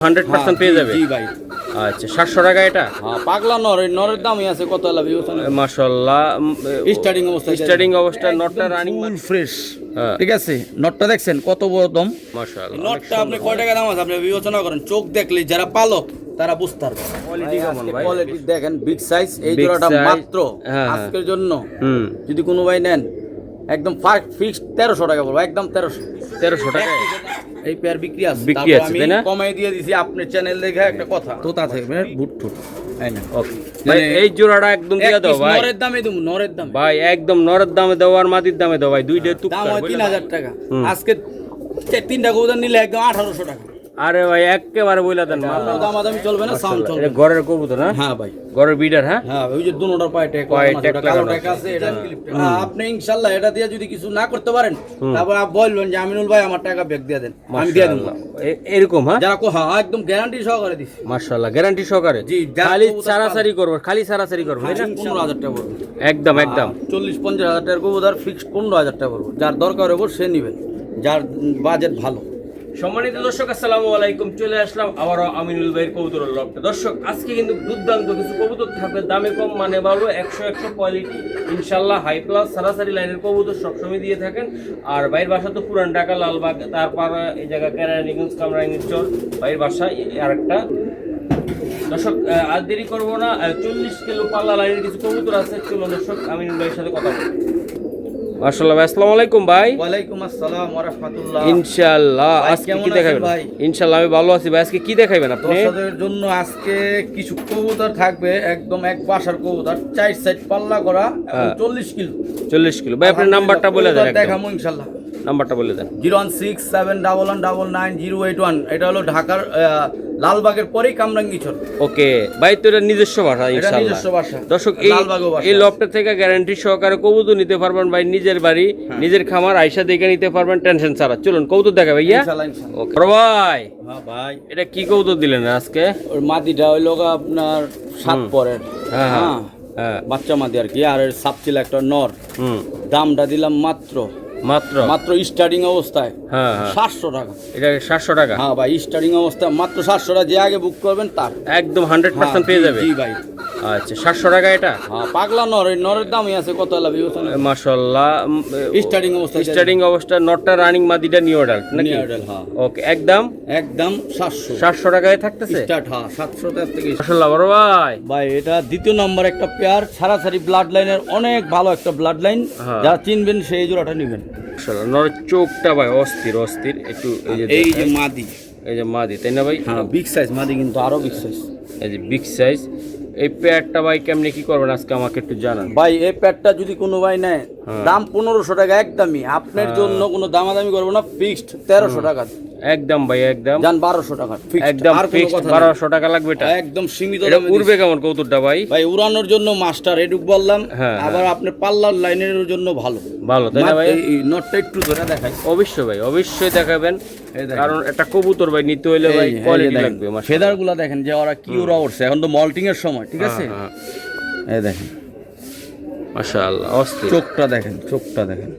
100% পেয়ে যাবে। জি ভাই। আচ্ছা 700 টাকা এটা। হ্যাঁ পাগলা নরের দামই আছে কত লাভ মাশাআল্লাহ স্টার্টিং অবস্থা নটটা রানিং ফুল ফ্রেশ। হ্যাঁ। ঠিক আছে, নটটা দেখছেন কত বড় দম। মাশাআল্লাহ নটটা আপনি কয় টাকা দাম আছে আপনি বিবেচনা করেন, চোখ দেখলে যারা পালক তারা বুঝতে পারবে। কোয়ালিটি কেমন ভাই? কোয়ালিটি দেখেন, বিগ সাইজ। এই Big জোড়াটা size, মাত্র হ্যাঁ, আজকের জন্য হুম যদি কোনো ভাই নেন একদম ফিক্সড 1300 টাকা বলবো, একদম 1300 টাকা এই পেয়ার বিক্রি আছে। বিক্রি তারপর আছে, আমি তাই না? কমাই দিয়ে দিছি আপনার চ্যানেল দেখে একটা কথা তোতা থাকবে বুট টুট, তাই না? ওকে ভাই এই জোড়াটা একদম দিয়ে দাও ভাই। নরের দামে দেবো, নরের দামে ভাই একদম নরের দামে দাও আর মাটির দামে দাও ভাই, দুইটা তুক দাম হয় 3000 টাকা। আজকে তিনটা কবুতর নিলে একদম 1800 টাকা। আরে ভাই একেবারে বইলা দেন কোনো দামাদামি চলবে না, সাউন্ড চলবে। এটা ঘরের কবুতর না? হ্যাঁ ভাই, ঘরের বিডার। হ্যাঁ হ্যাঁ ওই যে দুটোটার পায়ে ট্যাগ পায়ে লাগানো আছে, tag ওটা কালো লাগানো ট্যাগ আছে, এটা ক্লিপ। আপনি ইনশাআল্লাহ এটা দিয়ে যদি কিছু না করতে পারেন তারপর আপনি বলবেন যে আমিনুল ভাই আমার টাকা ব্যাক দিয়ে দেন, আমি দিয়ে দেব। এরকম হ্যাঁ যারা হ্যাঁ একদম গ্যারান্টি সহকারে দিছি। মাশাআল্লাহ গ্যারান্টি সহকারে। জি, খালি সারাসারি করব, খালি সারাসারি করব, তাই না? 15000 টাকা পড়বে একদম একদম 40-50 হাজার টাকার কবুতর ফিক্সড 15000 টাকা পড়বে। যার দরকার হবে সে নেবেন, যার বাজেট ভালো। সম্মানিত দর্শক আসসালামু আলাইকুম, চলে আসলাম আবারও আমিনুল ভাইয়ের কবুতরের লফটে। দর্শক আজকে কিন্তু দুর্দান্ত কিছু কবুতর থাকবে, দামে কম মানে ভালো, 100 কোয়ালিটি ইনশাল্লাহ, হাই প্লাস সারাসারি লাইনের কবুতর সবসময় দিয়ে থাকেন। আর ভাইয়ের বাসা তো পুরান ঢাকা লালবাগ, তারপর এই জায়গা কেরানীগঞ্জ কামরাঙ্গীর চর ভাইয়ের বাসা আরেকটা। দর্শক আর দেরি করবো না, 40 কিলো পাল্লা লাইনের কিছু কবুতর আছে, চলো দর্শক আমিনুল ভাইয়ের সাথে কথা বলি। মাশাআল্লাহ ভাই, আসসালামু আলাইকুম ভাই। ওয়ালাইকুম আসসালাম ওয়া রাহমাতুল্লাহ। ইনশাআল্লাহ আজকে কি দেখাবেন ভাই? ইনশাআল্লাহ আমি ভালো আছি ভাই। আজকে কি দেখাবেন আপনি? দর্শকদের জন্য আজকে কিছু কবুতর থাকবে, একদম এক বাসার কবুতর, 4 সাইড পাল্লা করা, এবং 40 কিলো। 40 কিলো ভাই, আপনার নাম্বারটা বলে দেন একদম। দেখাবো ইনশাআল্লাহ। নাম্বারটা বলে দেন। 01671199081। এটা হলো ঢাকার লালবাগের পরেই কামরাঙ্গীরচর। ওকে ভাই, তো এটা নিজস্ব ভাষা এটা ইনশাআল্লাহ। নিজস্ব ভাষা। দর্শক এই লালবাগও ভাষা। এই লফটে থেকে গ্যারান্টি সহকারে কবুতর নিতে পারবেন ভাই, নিজের বাড়ি নিজের খামার আয়সা দেখে নিতে পারবেন টেনশন ছাড়া। চলুন কবুতর দেখা ভাইয়া। ইনশাআল্লাহ ইনশাআল্লাহ। ওকে বড় ভাই, হ্যাঁ ভাই, এটা কি কবুতর দিলেন আজকে? ওর মাদিটা হইলো আপনার 7 পরের। হ্যাঁ হ্যাঁ হ্যাঁ হ্যাঁ বাচ্চা মাদি আর কি। আর এর সাপচিল একটা নর। হুম দামটা দিলাম মাত্র মাত্র স্টার্টিং অবস্থায় হ্যাঁ হ্যাঁ 700 টাকা। এটা 700 টাকা। হ্যাঁ ভাই, স্টার্টিং অবস্থায় মাত্র 700 টাকা। যে আগে বুক করবেন তার একদম 100% পেয়ে যাবে। জি ভাই। আচ্ছা 700 টাকা এটা। হ্যাঁ পাগলা নরের দামই আছে কত লাভ মাশাআল্লাহ স্টার্টিং অবস্থা নটটা রানিং মাদিটা নিউ অ্যাডাল্ট নাকি? হ্যাঁ ওকে একদম 700 টাকায় থাকতেছে স্টার্ট। হ্যাঁ 700 টাকা থেকে। মাশাআল্লাহ বড় ভাই। ভাই এটা দ্বিতীয় নম্বর একটা পেয়ার, সারাসারি ব্লাড লাইনের অনেক ভালো একটা ব্লাড লাইন। হ্যাঁ। যারা চিনবেন সেই জোড়াটা নেবেন। মাশাআল্লাহ নর চোখটা ভাই অস্থির একটু। এই যে মাদি, এই যে মাদি তাই না ভাই? হ্যাঁ বিগ সাইজ মাদি, কিন্তু আরো বিগ সাইজ। এই যে বিগ সাইজ এই পেয়ারটা ভাই কেমনে কি করবেন আজকে আমাকে একটু জানান ভাই। এই প্যাডটা যদি কোনো ভাই নেয় দাম 1500 টাকা একদমই। আপনার জন্য কোনো দামাদামি করবো না, ফিক্সড 1300 টাকা একদম ভাই একদম যান 1200 টাকা একদম ফিক্সড 1200 টাকা লাগবে এটা একদম সীমিত এটা দামে উড়বে কেমন কৌতুকটা ভাই? ভাই উড়ানোর জন্য মাস্টার এটুক বললাম। হ্যাঁ, আবার আপনার পাল্লার লাইনের জন্য ভালো তাই না ভাই? এই নটটা একটু ধরে দেখাই। অবশ্যই ভাই, অবশ্যই দেখাবেন, এই দেখেন। কারণ একটা কবুতর ভাই নিতে হইলে ভাই কোয়ালিটি লাগবে। ফেদার গুলা দেখেন যে ওরা কি ওরা উঠছে, এখন তো মল্টিং এর সময়, ঠিক আছে? এই দেখেন মাশাআল্লাহ অস্থির। চোখটা দেখেন, চোখটা দেখেন।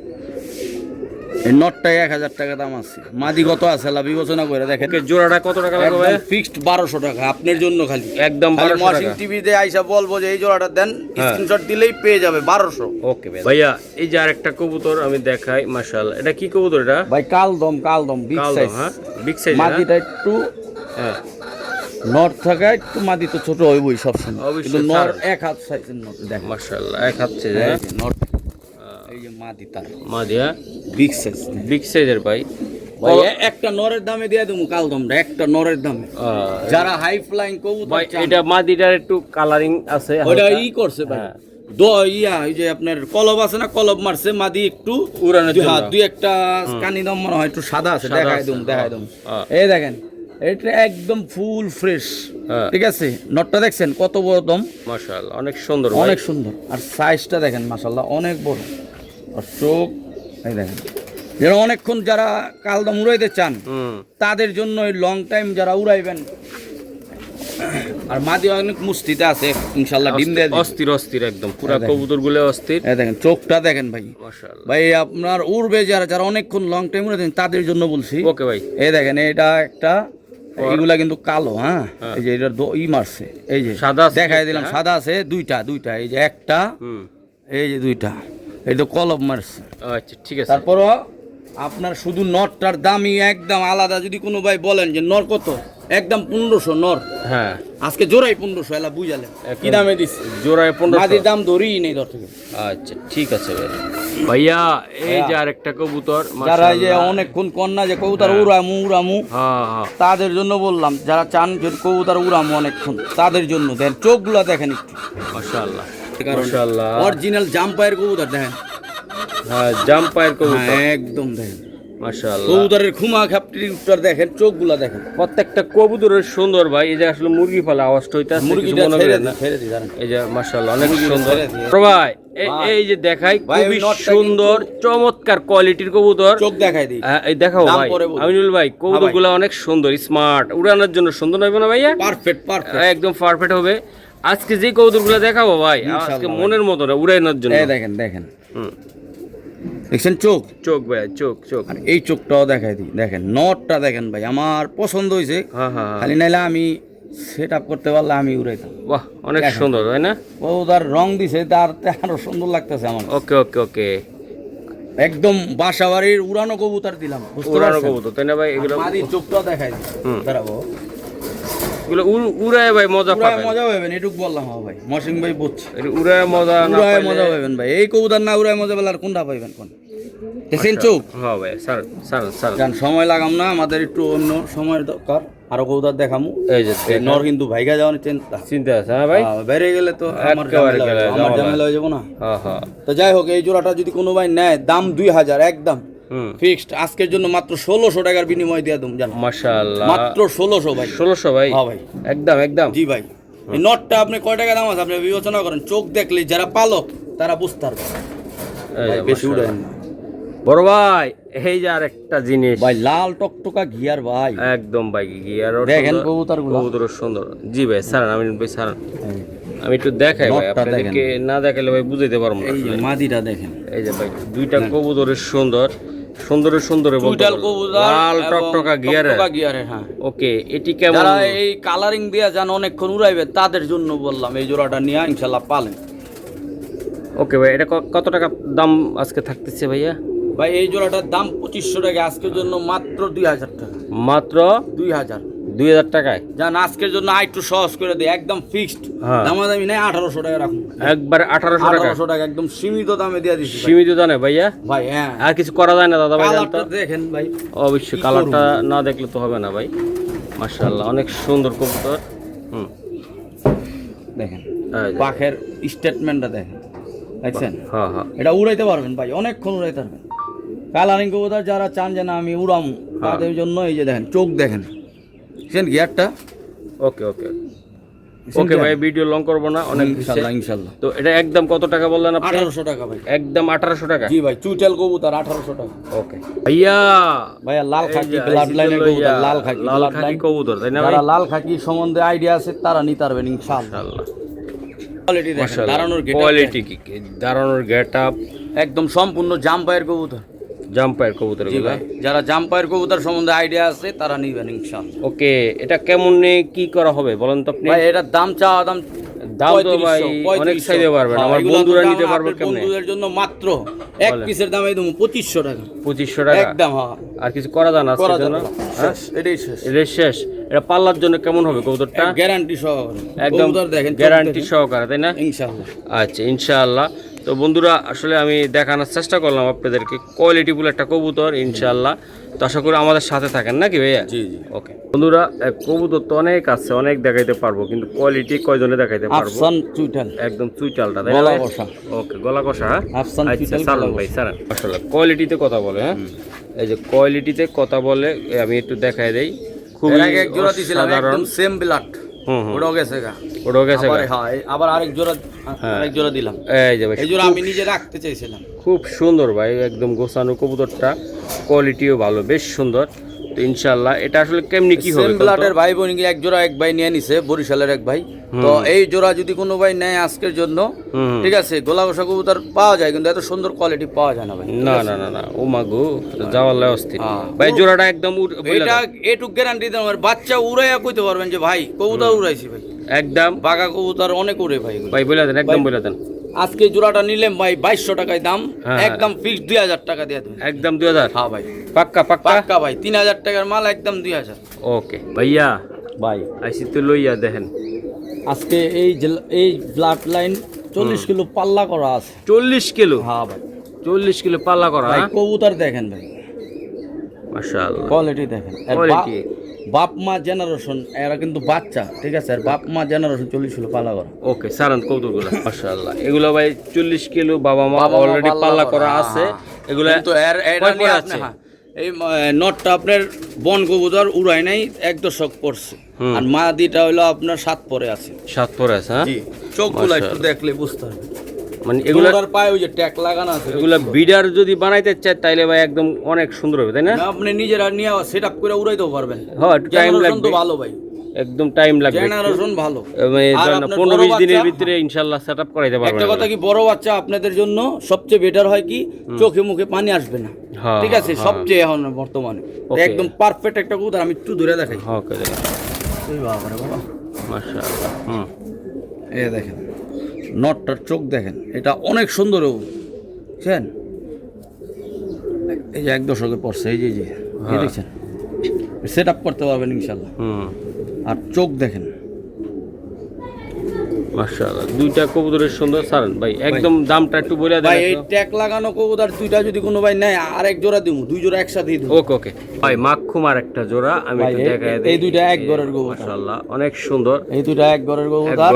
এই নটটাই 1000 টাকা দাম আছে। মাদি কত আছে লা বিবেচনা করে দেখেন। জোড়াটা কত টাকা লাগবে? ফিক্সড 1200 টাকা আপনার জন্য খালি। একদম 1200 ওয়াশিং টাকা। টিভিতে আইসা বলবো যে এই জোড়াটা দেন, স্ক্রিনশট দিলেই পেয়ে যাবে 1200। ওকে ভাইয়া, এই যে আরেকটা কবুতর আমি দেখাই। মাশাআল্লাহ এটা কি কবুতর এটা? ভাই কালদম বিগ সাইজ। হ্যাঁ বিগ সাইজ। মাদিটা একটু হ্যাঁ নর থাকে একটু, মাদি তো ছোট হইবই সবসময়, অবশ্যই, কিন্তু নর কারণ- 1 হাত সাইজের নর দেখেন। মাশাআল্লাহ এক হাতে এই যে নর, এই যে মাদি তার মাদিয়া বিগ সাইজ। বিগ সাইজের ভাই। ভাই একটা নরের দামে দিয়ে দেবো কালদমটা, একটা নরের দামে। যারা হাই ফ্লাইং কবুতর ভাই চান, এটা মাদিটার একটু কালারিং আছে ওটা হালকা। ই করছে ভাই। হ্যাঁ। ওই যে আপনার কলব আছে না, কলব মারছে মাদি একটু উড়ানোর জন্য। দুই একটা কানি দম মনে হয় একটু সাদা আছে, সাদা দেখাই আছে, দম দেখাই দম। হ্যাঁ। এই দেখেন এটা একদম ফুল ফ্রেশ। হ্যাঁ। ঠিক আছে, নটটা দেখছেন কত বড় দম, মাশাআল্লাহ অনেক সুন্দর ভাই। অনেক সুন্দর। আর সাইজটা দেখেন মাশাআল্লাহ অনেক বড়। আর চোখ এই দেখেন। যারা অনেকক্ষণ যারা কালদম উড়াইতে চান তাদের জন্য লং টাইম যারা উড়াইবেন। আর মাদি অনেক মুস্তিতে আছে ইনশাআল্লাহ, ডিম দিয়ে অস্থির একদম পুরো কবুতর গুলো অস্থির। এই দেখেন চোখটা দেখেন ভাই। মাশাআল্লাহ ভাই আপনার উড়বে যারা অনেকক্ষণ লং টাইম উড়াইতেন তাদের জন্য বলছি। ওকে ভাই। এই দেখেন এটা একটা এগুলা কিন্তু কালো, হ্যাঁ এই যে এটা মারছে, এই যে সাদা আছে দেখাই একটা, দিলাম, হ্যাঁ? সাদা আছে দুইটা, এই যে একটা, এই যে দুইটা, এই তো কলব মারছে। আচ্ছা ঠিক আছে। তারপরও আপনার শুধু নরটার দামই একদম আলাদা। যদি কোনো ভাই বলেন যে নর কত, একদম 1500 নর, হ্যাঁ আজকে জোড়াই 1500, এলা বুঝালেন কি দামে দিচ্ছে, জোড়ায় 1500। মাদির দাম ধরেই নেই দর থেকে। আচ্ছা ঠিক আছে ভাই। ভাইয়া এই যে আরেকটা কবুতর, যারা এই যে মাশাআল্লাহ। অনেকক্ষণ কন্যা যে কবুতর উড়ামু হ্যাঁ হ্যাঁ তাদের জন্য বললাম, যারা চান যে কবুতর উড়ামু অনেকক্ষণ, তাদের জন্য দেন। চোখগুলা দেখেন একটু, মাশাআল্লাহ কারণ মাশাআল্লাহ। অরিজিনাল জাম্পায়ের কবুতর দেখেন, হ্যাঁ জাম্পায়ের কবুতর, হ্যাঁ একদম দেখেন মাশাআল্লাহ। কবুতরের খুমা খাপটির উত্তর দেখেন, চোখগুলা দেখেন। প্রত্যেকটা কবুতরের সুন্দর ভাই। এই যে আসলে মুরগি ফেলা আওয়াজটা হইতাছে, মুরগিটা ছেড়ে দিই দাঁড়ান। এই যে মাশাআল্লাহ অনেক মুরগিটা সুন্দর। ছেড়ে দিয়ে। তো ভাই ভাই, এই যে দেখাই, ভাই, ওই খুবই নটটা সুন্দর চমৎকার কোয়ালিটির কবুতর। চোখ দেখাই দিই, এই দেখাও দাম ভাই পরে বলবো। আমিনুল ভাই, কবুতরগুলো অনেক সুন্দর, স্মার্ট, উড়ানোর জন্য সুন্দর হবে না ভাইয়া? পারফেক্ট একদম পারফেক্ট হবে। আজকে যে কবুতরগুলো দেখাবো ভাই, ইনশাআল্লাহ আজকে ভাই। মনের মতো না, উড়ানোর জন্য। এই দেখেন হুম, দেখছেন চোখ, চোখ ভাই, চোখ চোখ। আর এই চোখটাও দেখাই দিই, দেখেন নটটা দেখেন ভাই, আমার পছন্দ হয়েছে। হ্যাঁ হ্যাঁ হ্যাঁ। খালি নাইলে আমি সেট আপ করতে পারলে আমি উড়াইতাম। বাহ অনেক দেখেন। সুন্দর তাই না? ও তার রং দিছে, তার আরো সুন্দর লাগতেছে আমার। ওকে ওকে ওকে। একদম বাসাবাড়ির উড়ানো কবুতর দিলাম, বুঝতে উড়ানো পারছেন? কবুতর তাই না ভাই? এগুলো মাদির চোখটাও দেখাই দিই, হুম। দাঁড়াবো। এগুলো উড়ায় ভাই মজা উড়ায় পাবেন। মজা পাবেন, এটুক বললাম। হ্যাঁ ভাই, মহসিন ভাই বুঝছে, এটা উড়ায় মজা না উড়ায় পাইলে- মজা পাবেন ভাই। এই কবুতর না উড়ায় মজা পেলে আর কোনটা পাইবেন কোন? দেখছেন চোখ? হ্যাঁ ভাই, স্যার স্যার স্যার। কারণ সময় লাগাম না, আমাদের একটু অন্য সময়ের দরকার। আরো কবুতর দেখামু। এই যে এই নর কিন্তু ভাইগা যাওয়ার চিন্তা, চিন্তা আছে হ্যাঁ ভাই। বেড়ে গেলে তো আমার একেবারে ঝামেলা হয়ে যাবে, আমার ঝামেলা। ঝামেলা হয়ে যাবো না। হ্যাঁ হ্যাঁ। তো যাই হোক, এই জোড়াটা যদি কোনো ভাই নেয়, দাম 2000 একদম হুম, ফিক্সড। আজকের জন্য মাত্র 1600 টাকার বিনিময় দিয়ে দেবো, জানো? মাশাআল্লাহ। মাত্র 1600 ভাই। 1600 ভাই? হ্যাঁ ভাই, একদম একদম। জি ভাই। এই নটটা আপনি কয় টাকা দাম আছে আপনি বিবেচনা করেন, চোখ দেখলে যারা পালক তারা বুঝতে পারবে। এই ভাই যে বেশি মাশাআল্লাহ। উড়ান না বড় ভাই, এই যে আরেকটা জিনিস ভাই, লাল টকটকা ঘিয়ার ভাই। একদম ভাই, গিয়ার দেখেন কবুতরগুলো। কবুতর সুন্দর। জি ভাই স্যার, আমি ভাই স্যার আমি একটু দেখাই ভাই, নটটা আপনাদেরকে না দেখালে ভাই বুঝাইতে পারবো না এই যে আসলে। মাদিটা দেখেন, এই যে ভাই দুইটা কবুতরের সুন্দর সুন্দর সুন্দর টুইটাল কবুতর, লাল এবং টকটকা গিয়ারে। টকটকা গিয়ারে, হ্যাঁ। ওকে, এটি কেমন? যারা এই কালারিং দিয়া যান অনেকক্ষণ উড়াইবে, তাদের জন্য বললাম এই জোড়াটা নিয়ে ইনশাল্লাহ পালেন। ওকে ভাই, এটা কত টাকা দাম আজকে থাকতেছে ভাইয়া? ভাই এই জোড়াটার দাম 2500 টাকা, আজকের জন্য মাত্র 2000 টাকা। মাত্র 2000 2000 টাকায়? জান আজকের জন্য একটু সহজ করে দিই, একদম ফিক্সড। হ্যাঁ। দামাদামি নেই, 1800 টাকা রাখুন। একবার 1800 টাকা? 1800 টাকা একদম সীমিত দামে দিয়ে দিচ্ছি ভাই। সীমিত জানে ভাইয়া? ভাই হ্যাঁ, আর কিছু করা যায় না দাদা ভাই? জান তো? কালারটা দেখেন ভাই, অবশ্যই, কি কালারটা না দেখলে তো হবে না ভাই। মাশাআল্লাহ অনেক সুন্দর কবুতর। হুম, দেখেন এই যে। পাখের স্টেটমেন্টটা দেখেন, দেখছেন? হ্যাঁ হ্যাঁ। এটা উড়াইতে পারবেন ভাই, অনেকক্ষণ উড়াইতে পারবেন। কালারিং কবুতর যারা চান যে না আমি উড়ামু, তাদের জন্য এই যে দেখেন চোখ দেখেন, দেখছেন গিয়ারটা? ওকে ওকে ওকে ভাই, ভিডিও লং করবো না, অনেক ইনশাল্লাহ ইনশাল্লাহ। তো এটা একদম কত টাকা বললেন আপনি? 1800 টাকা ভাই। একদম 1800 টাকা? জি ভাই, চুইটাল কবুতর 1800 টাকা। ওকে ভাইয়া। ভাইয়া লাল এই খাকি যে ব্লাড লাইনের আইসিতে কবুতর, লইয়া, লাল খাকি লাল blood খাকি line। কবুতর তাই না ভাই? যারা লাল খাকি সম্বন্ধে আইডিয়া আছে তারা নিতে পারবেন ইনশাআল্লাহ। মাশাআল্লাহ কোয়ালিটি দেখেন, মাশাআল্লাহ। দাঁড়ানোর গেট কোয়ালিটি কি দাঁড়ানোর গেটআপ, একদম সম্পূর্ণ জাম্পায়ের কবুতর। জাম্পায়ের কবুতর জি গুলা। ভাই, যারা জাম্পায়ের কবুতর সম্বন্ধে আইডিয়া আছে তারা নিবেন ইনশাআল্লাহ। ওকে, এটা কেমন কি করা হবে বলেন তো আপনি? ভাই এটার দাম চাওয়া দাম দাম তো ভাই অনেক চাইতে পারবেন, আমার বন্ধুরা নিতে পারবে কেমনে? বন্ধুদের জন্য মাত্র এক বলেন। পিসের দাম এই দেবো 2500 টাকা 2500 টাকা? একদম। হ্যাঁ, আর কিছু করা যায় না করা আজকের জন্য? যাবে না। হ্যাঁ? শেষ, এটাই শেষ। এটা শেষ। এটা পাল্লার জন্য কেমন হবে কবুতরটা? গ্যারান্টি সহকারে একদম কবুতর দেখেন, চোখ গ্যারান্টি দেখেন। সহকারে তাই না? ইনশাআল্লাহ। আচ্ছা ইনশাআল্লাহ। তো বন্ধুরা আসলে আমি দেখানোর চেষ্টা করলাম আপনাদেরকে কোয়ালিটিফুল একটা কবুতর ইনশাআল্লাহ। তো আশা করি আমাদের সাথে থাকেন নাকি ভাইয়া? জি জি। ওকে বন্ধুরা, কবুতর তো অনেক আছে, অনেক দেখাইতে পারবো, কিন্তু কোয়ালিটি কয়জনে দেখাইতে পারবো? আফসান চুইটাল, একদম চুইটালটা তাই না গলা ভাই? কষা। ওকে, গলা কষা। হ্যাঁ আফসান আচ্ছা, চুইটাল, সারুন গলা ভাই কষা। সারান। আসলে কোয়ালিটিতে কথা বলে, হ্যাঁ এই যে কোয়ালিটিতে কথা বলে, আমি একটু দেখাই দেই। খুবই এর আগে এক জোড়া দিছিলাম সাধারণ। একদম সেম ব্লাড, হুম হুম, ওটাও গেছে গা। ওটাও গেছে আবার গা। হ্যাঁ, আবার আরেক জোড়া, আরেক জোড়া দিলাম। এই যে ভাই, এই জোড়া আমি নিজে রাখতে চাইছিলাম। খুব সুন্দর ভাই, একদম গোছানো কবুতরটা, কোয়ালিটিও ভালো, বেশ সুন্দর। তো ইনশাআল্লাহ এটা আসলে কেমনি কি হবে সেম ব্লাডের ভাই বোন এক জোড়া এক ভাই নিয়ে নিছে বরিশালের এক ভাই। তো এই জোড়া যদি কোনো ভাই নেয় আজকের জন্য, ঠিক আছে, গোলা বসা কবুতর পাওয়া যায় কিন্তু এত সুন্দর কোয়ালিটি পাওয়া যায় না ভাই। না না না না, ও মাগো যাওয়ার লাই অস্থির ভাই। জোড়াটা একদম এটা এটুক গ্যারান্টি দেন আমার বাচ্চা উড়াইয়া কইতে পারবেন যে ভাই কবুতর উড়াইছি ভাই, একদম বাঘা কবুতর অনেক উড়ে ভাই। ভাই বলে দেন, একদম বলে দেন। আজকে জোড়াটা নিলেন ভাই 2200 টাকায় দাম, একদম ফিক্সড 2000 টাকা দিয়ে দেন। একদম 2000? হ্যাঁ ভাই, পাক্কা পাক্কা পাক্কা ভাই, 3000 টাকার মাল একদম 2000। ওকে ভাইয়া ভাই আইসি তো লইয়া দেখেন আজকে এই ব্লাড লাইন 40 কিলো পাল্লা করা আছে। 40 কিলো? হ্যাঁ ভাই 40 কিলো পাল্লা করা। ভাই কবুতর দেখেন ভাই, মাশাআল্লাহ কোয়ালিটি দেখেন। কোয়ালিটি বাপ মা জেনারেশন, এরা কিন্তু বাচ্চা, ঠিক আছে, আর বাপ মা জেনারেশন 40 কিলো পাল্লা করা। ওকে সারান কৌতুকগুলো মাশাআল্লাহ, এগুলো ভাই 40 কিলো বাবা মা অলরেডি পাল্লা করা আছে। এগুলো কিন্তু এই নটটা আপনার বন কবুতর উড়াই নাই, 1 দশক পড়ছে, আর মাদিটা হলো আপনার 7 পরে আছে। 7 পরে আছে? হ্যাঁ, জি, চোখগুলো একটু দেখলে বুঝতে হবে। মানে এগুলোর পায়ে ওই যে ট্যাগ লাগানো আছে, এগুলো বিডার যদি বানাইতে চায় তাইলে ভাই একদম অনেক সুন্দর হবে, তাই না? আপনি নিজেরা নিয়ে সেটআপ করে উড়াইতেও পারবেন। হ্যাঁ, একটু টাইম লাগবে। ভালো ভাই, একদম টাইম লাগবে, জেনারেশন ভালো, মানে 15-20 দিনের ভিতরে ইনশাআল্লাহ সেটআপ করাইতে পারবেন। একটা কথা কি, বড় বাচ্চা আপনাদের জন্য সবচেয়ে বেটার হয় কি, চোখে মুখে পানি আসবে না, ঠিক আছে, সবচেয়ে এখন বর্তমানে একদম পারফেক্ট একটা কবুতর। আমি একটু ধরে দেখাই। ওকে দেখেন, বাবা রে বাবা, মাশাআল্লাহ। এই দেখেন নটটার চোখ দেখেন, এটা অনেক সুন্দর, বুঝছেন? এই যে 1 দশকে পড়ছে, এই যে দেখছেন, সেট আপ করতে পারবেন ইনশাল্লাহ। আর চোখ দেখেন মাশাআল্লাহ, দুইটা কবুতরের সুন্দর সারান ভাই। একদম দামটা একটু বলে দেন ভাই। এই ট্যাগ লাগানো কবুতর দুইটা যদি কোনো ভাই নেয়, আর 1 জোড়া দিমু, 2 জোড়া একসাথেই দিমু। ওকে ওকে ভাই, মাখুমার একটা জোড়া আমি একটু দেখাই দেই। এই দুইটা এক ঘরের কবুতর, মাশাআল্লাহ অনেক সুন্দর। এই দুইটা এক ঘরের কবুতর,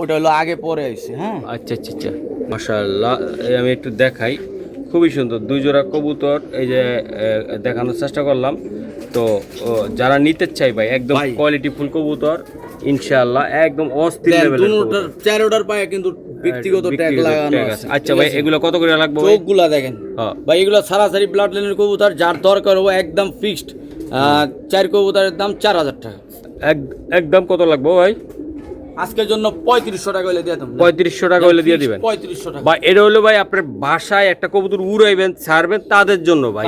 ওটা হলো আগে পরে আইছে। হ্যাঁ, আচ্ছা আচ্ছা আচ্ছা, মাশাআল্লাহ। এই আমি একটু দেখাই, খুবই সুন্দর 2 জোড়া কবুতর এই যে দেখানোর চেষ্টা করলাম। তো যারা নিতে চাই ভাই, একদম কোয়ালিটি ফুল কবুতর ইনশাআল্লাহ, একদম অস্থির লেভেলের কবুতর। 4 অর্ডার পায় কিন্তু ব্যক্তিগত ট্যাগ লাগানো আছে। আচ্ছা ভাই, এগুলো কত করে লাগবে? চোখগুলা দেখেন ভাই, এগুলো সরাসরি ব্লাড লাইনের কবুতর, যার দরকার হবে একদম ফিক্সড 4 কবুতরের দাম 4000 টাকা। একদম কত লাগবে ভাই আজকের জন্য? 3500 টাকা হলে দিয়ে দেব। 3500 টাকা হলে দিয়ে দিবেন? 3500 টাকা ভাই। এটা হলো ভাই আপনার বাসায় একটা কবুতর উড়াইবেন, ছাড়বেন, তাদের জন্য ভাই,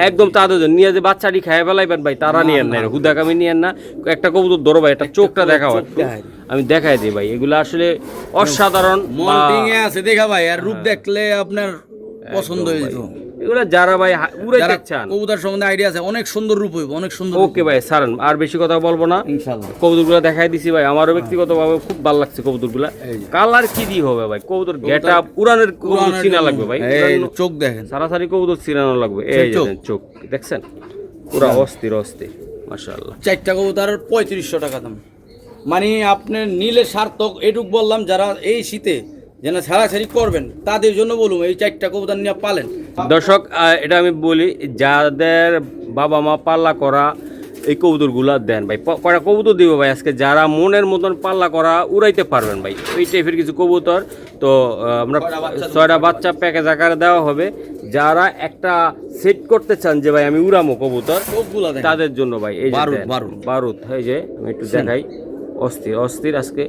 একদম তাদের জন্য। নিয়ে যে বাচ্চাটি খাইয়ে ফেলাইবেন ভাই, তারা নিয়েন না, হুদাকামি নিয়েন না। একটা কবুতর ধরো ভাই, একটা চোখটা দেখাও, আমি দেখাই দিই ভাই। এগুলো আসলে অসাধারণ মল্টিং এ আছে, দেখা ভাই, আর রূপ দেখলে আপনার পছন্দ হয়ে যেত। এগুলো যারা ভাই উড়াইতে চান, কবুতর সম্বন্ধে আইডিয়া আছে, অনেক সুন্দর রূপ হইব, অনেক সুন্দর। ওকে ভাই সারান, আর বেশি কথা বলবো না, ইনশাআল্লাহ। কবুতরগুলো দেখাই দিছি ভাই, আমারও ব্যক্তিগতভাবে খুব ভালো লাগছে কবুতরগুলো। কালার কি দিয়ে হবে ভাই, কবুতর গেটআপ উড়ানের কবুতর চিনা লাগবে ভাই। চোখ দেখেন, সারাসারি কবুতর চিনানো লাগবে। এই যে চোখ দেখছেন, পুরো অস্থির অস্থির মাশাআল্লাহ। 4টা কবুতর 3500 টাকা দাম, মানে আপনি নিলে সার্থক। এটুক বললাম, যারা এই শীতে যেন ছাড়াছাড়ি করবেন তাদের জন্য বলুন, এই 4টা কবুতর নিয়ে পালেন। দর্শক, এটা আমি বলি, যাদের বাবা মা পাল্লা করা এই কবুতরগুলা দেন ভাই। কয়টা কবুতর দিব ভাই আজকে, যারা মনের মতন পাল্লা করা উড়াইতে পারবেন ভাই, এই টাইপের কিছু কবুতর। তো আমরা 6টা বাচ্চা প্যাকেজ আকারে দেওয়া হবে। যারা একটা সেট করতে চান যে ভাই আমি উড়ামো কবুতর, তাদের জন্য ভাই এই যে বারুদ, এই যে আমি একটু দেখাই, অস্থির অস্থির আজকে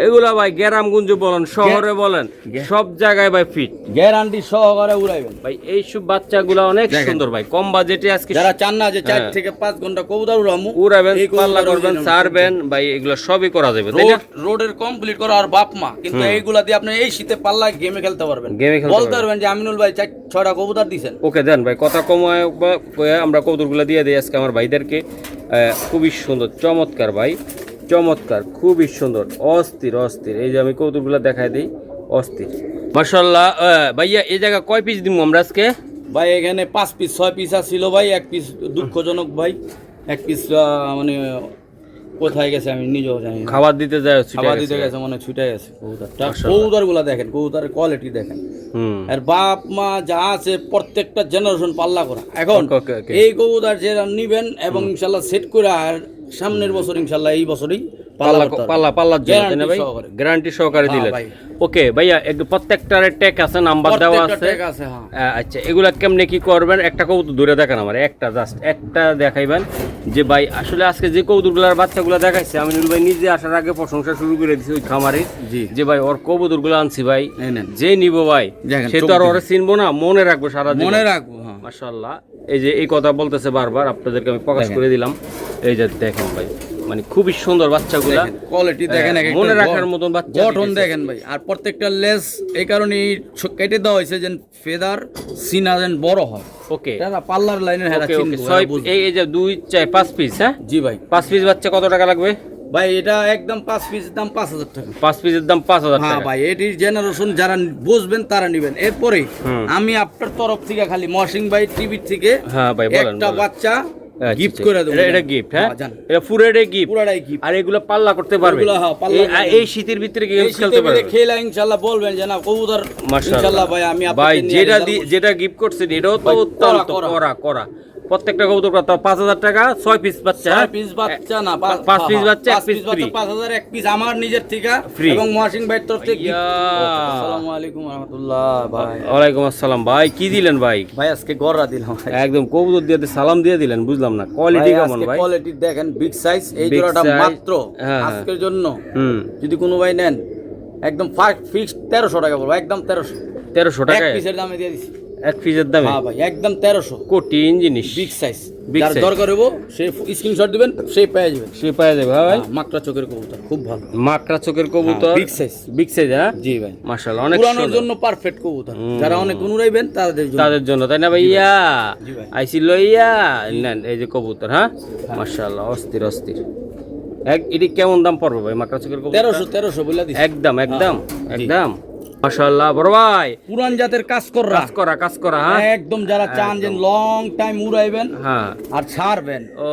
এগুলা ভাই। গ্রামগঞ্জ বলেন, শহরে বলেন, সব জায়গায় ভাই ফিট, গ্যারান্টি সহকারে উড়াইবেন ভাই। এইসব বাচ্চাগুলা অনেক সুন্দর ভাই, কম বাজেটে আজকে যারা চান না যে 4 থেকে 5 ঘন্টা কবুতর উড়াবেন, পাল্লা করবেন, ছাড়বেন ভাই, এগুলো সবই করা যাবে, তাই না? রোডের কমপ্লিট করা আর বাপ মা, কিন্তু এইগুলা দিয়ে আপনি এই শীতে পাল্লা গেমে খেলতে পারবেন, বলতে পারবেন যে আমিনুল ভাই 6টা কবুতর দিবেন। ওকে দেন ভাই, কথা কমায় আমরা কবুতরগুলো দিয়ে দিই আজকে আমার ভাইদেরকে। খুবই সুন্দর, চমৎকার ভাই, চমৎকার, খুবই সুন্দর, অস্থির অস্থির। এই যে আমি কবুতরগুলো দেখাই দিই, অস্থির মাশাআল্লাহ। ভাইয়া এই জায়গা কয় পিস দিব আমরা আজকে? ভাই এখানে 5 পিস 6 পিস ছিল ভাই, 1 পিস দুঃখজনক ভাই, 1 পিস মানে কোথায় গেছে আমি নিজেও জানি না। খাবার দিতে গেছে মানে ছুটে গেছে কবুতরটা। কবুতরগুলো দেখেন, কবুতরের কোয়ালিটি দেখেন, আর বাপ মা যা আছে প্রত্যেকটা জেনারেশন পাল্লা করা। এখন এই কবুতর যেটা নিবেন এবং ইনশাল্লাহ সেট করে, আর সামনের বছর ইনশাল্লাহ এই বছরই পাল্লার জন্য তাই না ভাই? Guarantee সহকারে। গ্যারান্টি সহকারে হ্যাঁ দিলেন। ভাই। ওকে ভাইয়া একটু প্রত্যেকটার ট্যাগ আছে, নাম্বার দেওয়া প্রত্যেকটা আছে। tag আছে, হ্যাঁ। আচ্ছা, এগুলা কেমনে কি করবেন একটা কবুতর ধরে দেখেন আমার, একটা জাস্ট একটা দেখাইবেন যে ভাই আসলে আজকে যে কবুতরগুলার বাচ্চাগুলো দেখাইছে আমিনুল ভাই নিজে আসার আগে প্রশংসা শুরু করে দিছে ওই খামারে জি। যে ভাই ওর কবুতরগুলো আনছি ভাই, এই নেন। যে নিব ভাই দেখেন, সে চোখ তো আর দিন। ওরে চিনবো না, মনে রাখবো সারা জীবন। মনে রাখবো, হ্যাঁ। মাশাআল্লাহ, এই যে এই কথা বলতেছে বারবার, আপনাদেরকে আমি প্রকাশ দেখেন। করে দিলাম। এই যে দেখেন ভাই, মানে খুবই সুন্দর বাচ্চাগুলা, কোয়ালিটি দেখেন, এক একটা মনে রাখার মতন বাচ্চা গঠন দিতেছে। দেখেন ভাই। আর প্রত্যেকটা লেস এই কারণেই কেটে দেওয়া হয়েছে যেন ফেদার সিনা যেন বড় হয়। ওকে এরা পার্লার লাইনের হেরা ওকে ওকে চিনবো, ছয় এরা বুঝবে। এই যে 2 4 5 পিস, হ্যাঁ জি ভাই। 5 পিস বাচ্চা কত টাকা লাগবে? ভাই এটা একদম 5 পিস দাম 5000 টাকা। 5 পিসের দাম 5000 হ্যাঁ টাকা। ভাই, এটির জেনারেশন যারা বুঝবেন তারা নেবেন। এরপরে হুম। আমি আপনার তরফ থেকে খালি মহসিন ভাই টিভি থেকে হ্যাঁ ভাই, বলেন, একটা বলেন। বাচ্চা আচ্ছা, গিফট আচ্ছা। করে দেবো। এটা গিফট, হ্যাঁ জান। এটা পুরোটাই গিফট, পুরাটাই গিফট। আর এগুলো পাল্লা করতে পারবে। এগুলো, হ্যাঁ, পাল্লা করতে এই শীতের ভিতরে এই গেমস খেলতে শীতে পারবে। খেলা ইনশাআল্লাহ বলবেন যে না কবুতর ইনশাআল্লাহ ভাই আমি ভাই আপনাকে নিয়ে যেটা result যেটা গিফট করছেন এটাও তো ভাই, অত্যন্ত করা। করা প্রত্যেকটা কবুতর কত? 5000 টাকা 6 পিস বাচ্চা, 6 পিস বাচ্চা না, 5 পিস বাচ্চা, 1 পিস ফ্রি। 5000 এক পিস আমার নিজের থেকে Free। এবং মহসিন ভাইয়ের তরফ থেকে ইয়া। আসসালামু আলাইকুম ওয়া রাহমাতুল্লাহ ভাই। ওয়ালাইকুম আসসালাম ভাই, কি দিলেন ভাই? ভাই আজকে গড়রা দিলাম ভাই। একদম কবুতর দিয়ে সালাম দিয়ে দিলেন, বুঝলাম না কোয়ালিটি কেমন ভাই? কোয়ালিটি দেখেন, বিগ সাইজ। এই Big জোড়াটা size, মাত্র হ্যাঁ, আজকের জন্য হুম, যদি কোনো ভাই নেন একদম ফিক্সড 1300 টাকা বলবো, একদম 1300। 1300 এক টাকা পিসের দামে দিয়ে দিছি। এক পিসের দামে? হ্যাঁ ভাই, একদম 1300। কঠিন জিনিস, বিগ সাইজ। Big যার size। দরকার হবো সে স্ক্রিনশট দিবেন, সে পেয়ে যাবেন। সে পাওয়া যাবে ভাই? মাকড়া চোখের কবুতর খুব ভালো। মাকড়া চোখের কবুতর, বিগ সাইজ। বিগ সাইজ, হ্যাঁ জি ভাই। মাশাআল্লাহ, অনেক পুরানোর সুন্দর। জন্য পারফেক্ট কবুতর। যারা অনেক উড়াইবেন তাদের জন্য। তাদের জন্য তাই না ভাইয়া? জি ভাই। আইসি লইয়া নেন এই যে কবুতর, হ্যাঁ মাশাআল্লাহ, অস্থির অস্থির। এটি কেমন দাম পড়বে ভাই মাকড়া চোখের কবুতর? 1300 বলে দিছি। একদম একদম জি। একদম মাশাআল্লাহ বড় ভাই, পুরান জাতের কাজ কররা কাজ করা, হ্যাঁ একদম, যারা চান যে একদম। লং টাইম উড়াইবেন হ্যাঁ। আর ছাড়বেন। ও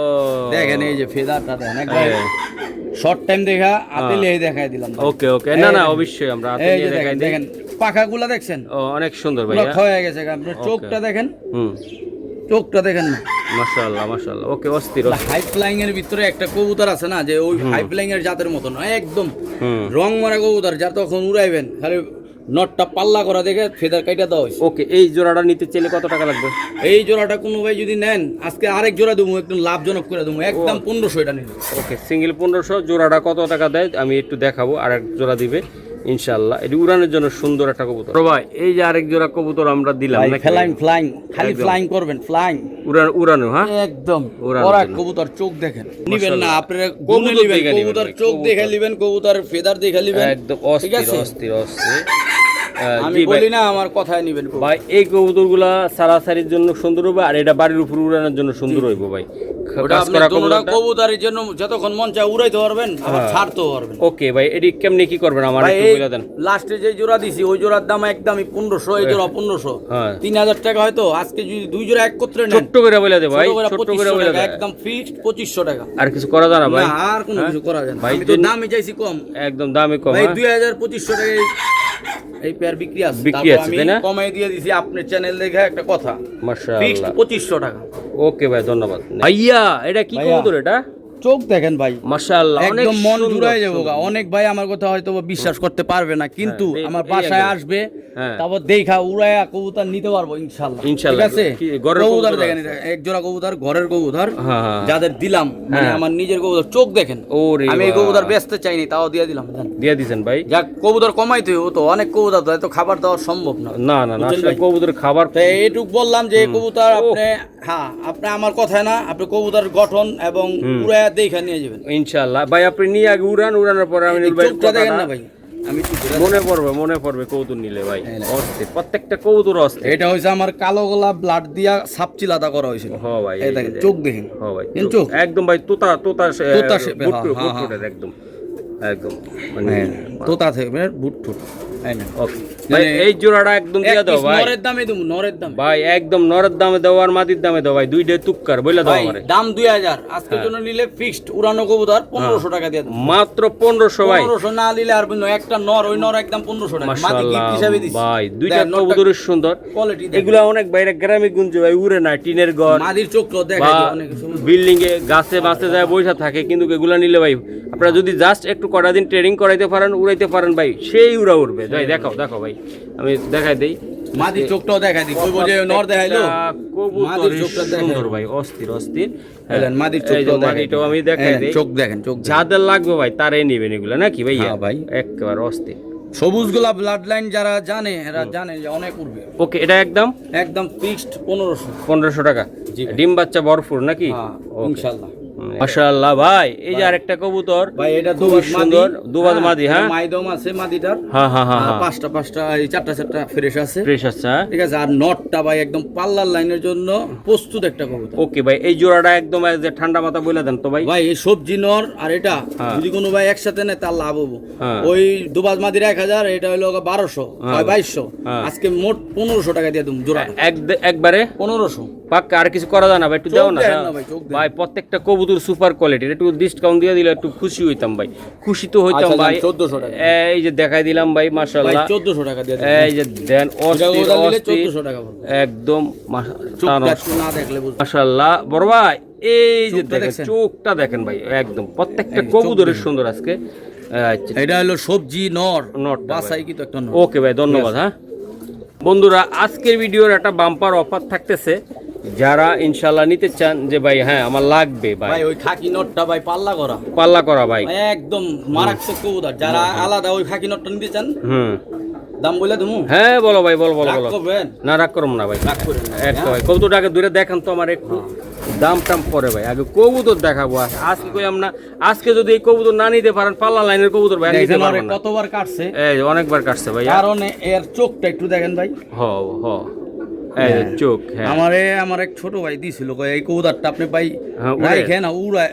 দেখেন এই যে ফেদারটা দেখেন, একদম এই। শর্ট টাইম দেখা হাতে লিয়ে দেখাই দিলাম ভাই। ওকে ওকে, না না অবশ্যই আমরা হাতে এই নিয়ে যে দেখাই দেখেন, দিই। দেখেন পাখাগুলা দেখছেন, ও অনেক সুন্দর পুরো ভাইয়া। ক্ষয় হয়ে গেছে। আপনার চোখটা দেখেন, হুম, চোখটা দেখেন না। মাশাআল্লাহ মাশাআল্লাহ, ওকে অস্থির অস্থির। হাই ফ্লাইং এর ভিতরে একটা কবুতর আছে না, যে ওই হাই ফ্লাইং এর জাতের মতন একদম হুম, রং মারা কবুতর, যা তখন উড়াইবেন খালি নটটা পাল্লা করা দেখে ফেদার কাইটা দেওয়া হয়েছে। ওকে, এই জোড়াটা নিতে চাইলে কত টাকা লাগবে? এই জোড়াটা কোনো ভাই যদি নেন আজকে আরেক জোড়া দেবো, একদম লাভজনক করে দেবো, একদম 1500 এটা নিন। ওকে, সিঙ্গেল 1500। জোড়াটা কত টাকা দেয় আমি একটু দেখাবো, আর এক জোড়া দিবে ইনশাআল্লাহ। এটি উড়ানোর জন্য সুন্দর একটা কবুতর। তো ভাই এই যে আরেক জোড়া কবুতর আমরা দিলাম নাকি? ফ্লাইং খালি একদম। ফ্লাইং করবেন, ফ্লাইং উড়ানো, হ্যাঁ একদম। উড়ানোর ওরা জন্য। কবুতর চোখ দেখেন, নিবেন না আপনারা কবুতর গুনে নিবেন, দেখে নিবেন কবুতর ভাই, চোখ কবুতর। দেখে নিবেন, কবুতর ফেদার দেখে নিবেন। একদম ঠিক অস্থির আছে? অস্থির অস্থির। আমি জি ভাই, বলি না, আমার কথায় নিবেন কবুতর। ভাই এই কবুতরগুলা সারাসারির জন্য সুন্দর হবে, আর এটা বাড়ির উপর উড়ানোর জন্য সুন্দর হইব ভাই। ওটা কাজ আপনি করা দোনোটা কবুতরটা। কবুতরের জন্য যতক্ষণ মন চায় উড়াইতে পারবেন, আবার হ্যাঁ। ছাড়তেও পারবেন। ওকে ভাই, এটি কেমনে কি করবেন আমার ভাই একটু এই বলে দেন। লাস্টে যে জোড়া দিছি ওই জোড়ার দাম একদমই 1500, এই জোড়া 1500। হ্যাঁ। 3000 টাকা হয়তো। আজকে যদি দুই জোড়া একত্রে নেন, ছোট্ট করে বলে দে ভাই, ছোট করে ছোট্ট করে 2500 বলে টাকা, দে। একদম ফিক্সড 2500 টাকা। আর কিছু করা যায় না ভাই? না, আর কোনো কিছু করা যায় না। ভাই আমি তো যদি- দামই চাইছি কম। একদম দামে কম, ভাই হ্যাঁ? 2500 টাকা এই পেয়ার বিক্রি আছে। বিক্রি তারপর আছে, আমি তাই না? কমাই দিয়ে দিছি আপনার চ্যানেল দেখে একটা কথা। ফিক্সড মাশাআল্লাহ। 2500 টাকা। ওকে ভাই, ধন্যবাদ ভাইয়া। এটা কি ভাইয়া। কবুতর এটা? চোখ দেখেন ভাই, মাশাআল্লাহ, অনেক একদম মন সুন্দর, জুড়াই যাবো। সুন্দর। অনেক ভাই আমার কথা হয়তো বা বিশ্বাস করতে পারবে না, কিন্তু হ্যাঁ, আমার এই বাসায় একদম। আসবে, হ্যাঁ। তারপর দেখা উড়াইয়া কবুতর নিতে পারবো ইনশাল্লাহ। ইনশাল্লাহ। ঠিক আছে? কি, ঘরের কবুতর কবুতর দেখেন, আছে? এটা এক জোড়া কবুতর, ঘরের কবুতর, হ্যাঁ, হ্যাঁ। যাদের দিলাম, মানে হ্যাঁ। আমার নিজের কবুতর। চোখ দেখেন, ওরে আমি এই বাবা। কবুতর বেচতে চাইনি, তাও দিয়ে দিলাম। জান। দিয়ে দিছেন ভাই? যাক, কবুতর কমাইতে হইব তো, অনেক কবুতর তো, এত খাবার দেওয়া সম্ভব না। না না না, বুঝছেন আসলে ভাই? কবুতর খাবার তো এইটুক বললাম যে এই কবুতর আপনি, হ্যাঁ আপনি আমার কথায় না, আপনি কবুতর গঠন এবং উড়াইয়া দেখে নিয়ে যাবেন। ইনশাআল্লাহ ভাই, আপনি নিয়ে আগে উড়ানোর পরে আমি এই চোখটা দেখেন না ভাই, আমি একটু ঘুরে- মনে পড়বে কবুতর নিলে ভাই। এই না। অস্থির, প্রত্যেকটা কবুতর অস্থির। এটা হয়েছে আমার কালো গোলা ব্লাড দিয়া সাপচিলাতা করা হয়েছিল। হ ভাই, এই দেখেন, চোখ দেখেন। ভাই কিন্তু চোখ। একদম ভাই তোতা তোতা shape, হ্যাঁ, হ্যাঁ, বুটফুটের একদম একদম মানে তোতা থেকে বুট ঠুট। এই নেন। ওকে ভাই এই জোড়াটা একদম দিয়ে দাও ভাই নরের দামে দেবো, নরের দামে ভাই একদম নরের দামে দাও আর মাটির দামে দাও ভাই দুইটাই তুক্কার বইলা দাও ভাই আমারে দাম 2000 আজকের জন্য নিলে ফিক্সড উড়ানো কবুতর 1500 টাকা দিয়ে দেবো। মাত্র 1500 ভাই 1500 না নিলে আর বন্ধু একটা নর, ওই নর একদম 1500 টাকা মাটি মাশাআল্লাহ গিফট হিসাবে দিছি ভাই দুইটা কবুতরের সুন্দর কোয়ালিটি এগুলা অনেক বাইরে গ্রামে গুঞ্জে ভাই উড়ে না টিনের ঘর মাদির চোখ দেখা বা যায় অনেক সুন্দর। বিল্ডিং এ গাছে বাসে যায় বইসা থাকে কিন্তু এগুলা নিলে ভাই আপনারা যদি জাস্ট একটু কটা দিন ট্রেনিং করাইতে পারেন উড়াইতে পারেন ভাই সেই উড়া উড়বে ভাই দেখাও দেখাও ভাই আমি দেখাই দেই মাদির চোখটাও দেখা দিই কইবো যে নর দেখাইলো কবুতর সুন্দর ভাই অস্থির অস্থির এলেন মাদির এই যে চোখটাও দেখা মাদিটাও আমি দেখাই দেই চোখ দেখেন চোখ দেখেন। যাদের লাগবে ভাই তারাই নেবেন এগুলা নাকি ভাইয়া হ্যাঁ ভাই। একেবারে অস্থির সবুজ গোলাপ ব্লাড লাইন যারা জানে এরা জানে যে অনেক উঠবে। ওকে এটা একদম একদম ফিক্সড 1500 1500 টাকা জি ভাই। ডিম বাচ্চা ভরপুর নাকি হ্যাঁ ওকে। ইনশাআল্লাহ মাশাআল্লাহ ভাই এই যে আরেকটা কবুতর ভাই এটা খুব দুবাজ সুন্দর দুবাজ মাদি হ্যাঁ মাইদম আছে মাদিটার হ্যাঁ হ্যাঁ হ্যাঁ আর হ্যাঁ পাঁচটা এই চারটা ফ্রেশ আছে ফ্রেশ আছে হ্যাঁ? ঠিক আছে। আর নটটা ভাই একদম পাল্লার লাইনের জন্য প্রস্তুত একটা কবুতর। ওকে ভাই এই জোড়াটা একদম যে ঠান্ডা মাথা বলে দেন তো ভাই ভাই এই সবজি নর আর এটা হ্যাঁ। যদি কোনো ভাই একসাথে নেয় তার লাভ হবো। হ্যাঁ। ওই দুবাজ মাদির 1000, এটা হলো 1200 হ্যাঁ। 2200। হ্যাঁ। আজকে মোট 1500 টাকা দিয়ে তুমি জোড়া একবারে 1500। পাক্কা আর কিছু করা যায় না ভাই একটু চোখ দাও না দেখেন না ভাই, চোখ দেখেন। ভাই প্রত্যেকটা কবুতর সুপার কোয়ালিটির একটু ডিসকাউন্ট দিয়ে দিলে একটু খুশি হইতাম ভাই খুশি তো হইতাম আচ্ছা, ভাই 1400 টাকা। এই যে দেখাই দিলাম ভাই ভাই মাশাআল্লাহ 1400 টাকা দিয়ে এই যে দেন অস্থির এটা নিলে অস্থির 1400 টাকা পড়বে। একদম চোখটা একটু না দেখলে বুঝবে। মাশাআল্লাহ বড় ভাই এই যে চোখটা দেখেন দেখছেন? চোখটা দেখেন ভাই একদম প্রত্যেকটা এই চোখ কবুতরের দেখেন। সুন্দর আজকে আচ্ছা এটা হলো সবজি নর নটটা ভাই। বাসাই কিন্তু একটা নর। ওকে ভাই ধন্যবাদ হ্যাঁ বন্ধুরা আজকের ভিডিওর একটা বাম্পার অফার থাকতেছে যারা ইনশাল্লাহ নিতে চান যে ভাই হ্যাঁ আমার লাগবে ভাই ভাই ওই খাকি নটটা ভাই পাল্লা করা পাল্লা করা ভাই ভাই একদম মারাত্মক কবুতর। যারা আলাদা ওই খাকি নটটা নিতে চান হুম দাম বলে দেবো। হ্যাঁ বলো ভাই বলো বলো রাগ বলো করবেন? না রাগ করম না ভাই রাগ করেন না, একটা হ্যাঁ? ভাই কবুতরটা আগে দূরে দেখান তো আমার একটু দাম টাম পরে ভাই আগে কবুতর দেখাবো আজকে কই আমরা আজকে যদি এই কবুতর না নিতে পারেন পাল্লা লাইনের কবুতর ভাই আর নিতে দেখেন পারবো ওরে না কতবার কাটছে, এই যে অনেকবার কাটছে ভাই কারণ এর চোখটা একটু দেখেন ভাই। হ হ এই যে চোখ হ্যাঁ আমার এক ছোট ভাই দিছিল কয় এই কবুতরটা আপনি ভাই হ্যাঁ, উড়ায়। রাখেন না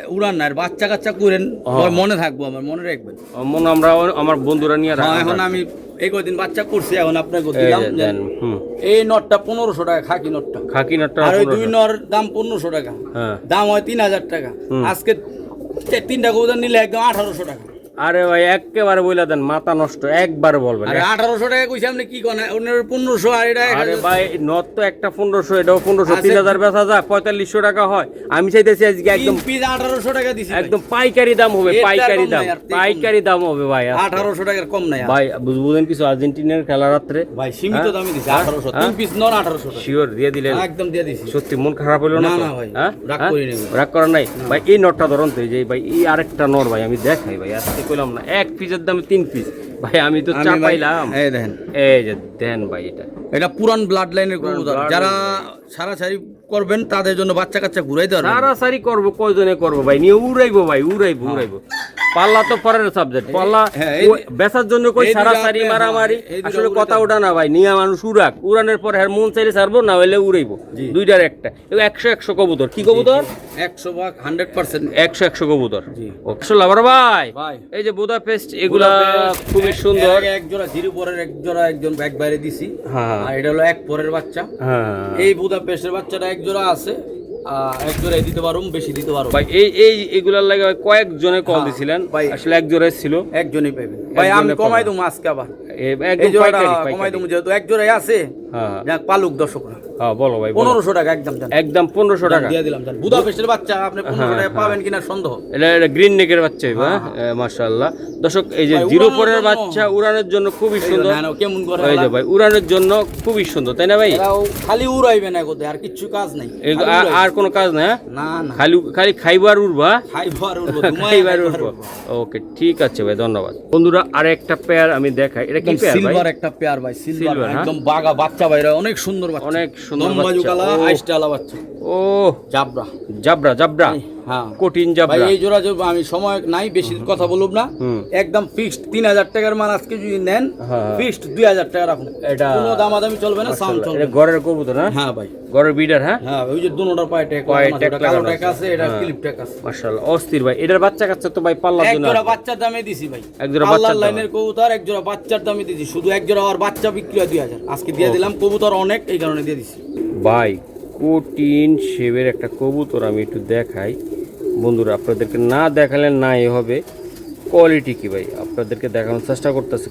উড়ান না, আর বাচ্চা কাচ্চা করেন হ্যাঁ। মনে থাকবো, আমার মনে রাখবেন। মনে আমরা আমার বন্ধুরা নিয়ে হ্যাঁ, রাখবো এখন আমি এই কদিন বাচ্চা করছি, এখন আপনাকে এই দিলাম যে যে দেন, হুম এই নটটা 1500 টাকা খাকি নটটা, খাকি নাটটা আর ওই দুই নর দাম 1500 টাকা, হ্যাঁ দাম হয় 3000 টাকা। হুম। আজকে তিনটা কবুতর নিলে একদম 1800 টাকা। আরে ভাই একেবারে বইলা দেন মাথা নষ্ট একবার বলবেন আরে 1800 টাকা কইছি আপনি কি কোন অন্যের 1500 আর এটা আরে ভাই নট তো একটা 1500 এটাও 1500 আচ্ছা। 3000 বেচা যায় 4500 টাকা হয় আমি চাইতেছি আজকে একদম পিস 1800 টাকা দিছি ভাই। একদম পাইকারি দাম হবে এর পাইকারি কম দাম নাই আর, এর কম পাইকারি দাম হবে ভাই আজকে। 1800 টাকার কম নাই আর। ভাই বুঝবেন কিছু আর্জেন্টিনার খেলা রাত্রে ভাই সীমিত হ্যাঁ? দামে দিছি হ্যাঁ? 1800, হ্যাঁ? তিন পিস নর 1800 টাকা। শিওর দিয়ে দিলেন একদম দিয়ে দিছি। সত্যি মন খারাপ হলো না না, তো? না ভাই, হ্যাঁ? রাগ হ্যাঁ? করিনি ভাই। রাগ করার নাই ভাই এই নটটা ধরুন তো এই যে ভাই এই আরেকটা নর ভাই আমি দেখাই ভাই আজকে কইলাম না এক পিসের দামে 3 পিস ভাই আমি তো আমি চা ভাই- পাইলাম এই দেখেন এই যে দেন ভাই এটা এটা পুরান ব্লাড লাইনের কবুতর, blood যারা সারাসারি করবেন তাদের জন্য বাচ্চা কাচ্চা ঘুরাইতে পারবেন। সারাসারি করবো কয়জনে করবো ভাই নিয়ে উড়াইবো ভাই উড়াইবো পাল্লা তো পরের সাবজেক্ট পাল্লা হ্যাঁ, এই- ওই বেচার জন্য কই এই দুটো সারাসারি আপনি- মারামারি হ্যাঁ, এই দুটো আসলে উড়াইতে কথা ওটা না ভাই নিয়ে মানুষ উড়ানের পরে আর মন চাইলে ছাড়বো না হইলে উড়াইবো জি। দুইটার একটা 100 কবুতর কি কবুতর 100 ভাগ 100%। 100 কবুতর জি। ওকে লাভার ভাই ভাই। এই যে বুদাপেস্ট এগুলা বুদাপেস্ট খুবই এক- সুন্দর এক জোড়া জিরো পরের এক জোড়া একজন ব্যাগ বাইরে দিছি, হ্যাঁ আর এটা হলো এক পরের বাচ্চা। হ্যাঁ এই বুদাপেস্টের বাচ্চাটা এক জোড়া আছে, এক জোড়াই দিতে পারো, বেশি দিতে পারো। ভাই এই এগুলার লাগে ভাই কয়েকজনে কল হ্যাঁ, দিছিলেন ভাই। আসলে এক জোড়ায় ছিল একজনই পাবেন ভাই, আমি একজনে কমাই পাবেন। দেবো আজকে আবার। একদম এই জোড়াটা পাইকারি কমাই দেবো, যেহেতু এক জোড়াই আছে। হ্যাঁ যাক পালুক দর্শকরা, হ্যাঁ বলো ভাই বলো। 1500 টাকা একদম জান। একদম 1500 টাকা দিয়ে দিলাম জান। বুদাপেস্টের বাচ্চা আপনি 1500 টাকা পাবেন কিনা সন্দেহ। এটা গ্রিন নেকের বাচ্চা হইবা মাশাআল্লাহ দর্শক এই যে ভাই, জিরো উড়ানোর পরের জন্য- বাচ্চা উড়ানোর জন্য খুবই সুন্দর না, না, কেমন করে এই যে এলা? ভাই উড়ানোর জন্য খুবই সুন্দর তাই না ভাই এরাও খালি উড়াইবে না কোথায়, আর কিচ্ছু কাজ নাই। এই- খালি উড়াইবে। আর কোনো কাজ না হ্যাঁ? না না, খালি খালি খাইবার উড়বা খাইবার উড়বো, ঘুমায় খাইবার খাইবার উড়বো উড়বো। ওকে ঠিক আছে ভাই ধন্যবাদ বন্ধুরা আর একটা পেয়ার আমি দেখাই এটা কি একদম পেয়ার ভাই সিলভার একটা পেয়ার ভাই, সিলভার Silver, হ্যাঁ? একদম বাগা বাচ্চা ভাইরা, অনেক সুন্দর বাচ্চা, অনেক সুন্দর দমবাজু বাচ্চা। কালা ও। আইসটালা বাচ্চা, ও জাবরা। জাবরা জাবরা হ্যাঁ কঠিন ভাই জাবরা। এই জোড়া যদি আমি সময় নাই বেশি কথা বলব না, একদম ফিক্সড 3000 টাকার মাল আজকে যদি নেন হ্যাঁ। ফিক্সড 2000 টাকা রাখুন, এটা কোনো দামাদামি চলবে না, সাউন্ড চলবে এটা না। ঘরের কবুতর না? হ্যাঁ ভাই ঘরের বিডার। হ্যাঁ হ্যাঁ ওই যে দুটোটার পায়ে ট্যাগ পায়ে লাগানো আছে, tag ওটা কালো লাগানো ট্যাগ আছে, এটা হ্যাঁ। ক্লিপ ট্যাগ আছে। মাশাআল্লাহ অস্থির ভাই। এটার বাচ্চা কাচ্চা তো ভাই পাল্লার এক জন্য জোড়া আছে। বাচ্চার দামে দিছি ভাই, এক জোড়া আল্লাহর বাচ্চার দামে। লাইনের কবুতর এক জোড়া বাচ্চার দামে দিছি, শুধু এক জোড়া আর বাচ্চা বিক্রি হয় 2000, আজকে দিয়ে দিলাম, কবুতর অনেক এই কারণে দিয়ে দিছি ভাই কঠিন শেপের একটা কবুতর আমি একটু দেখাই বন্ধুরা, আপনাদেরকে না দেখালে নাই হবে। কোয়ালিটি কি ভাই আপনাদেরকে দেখানোর চেষ্টা করতেছি।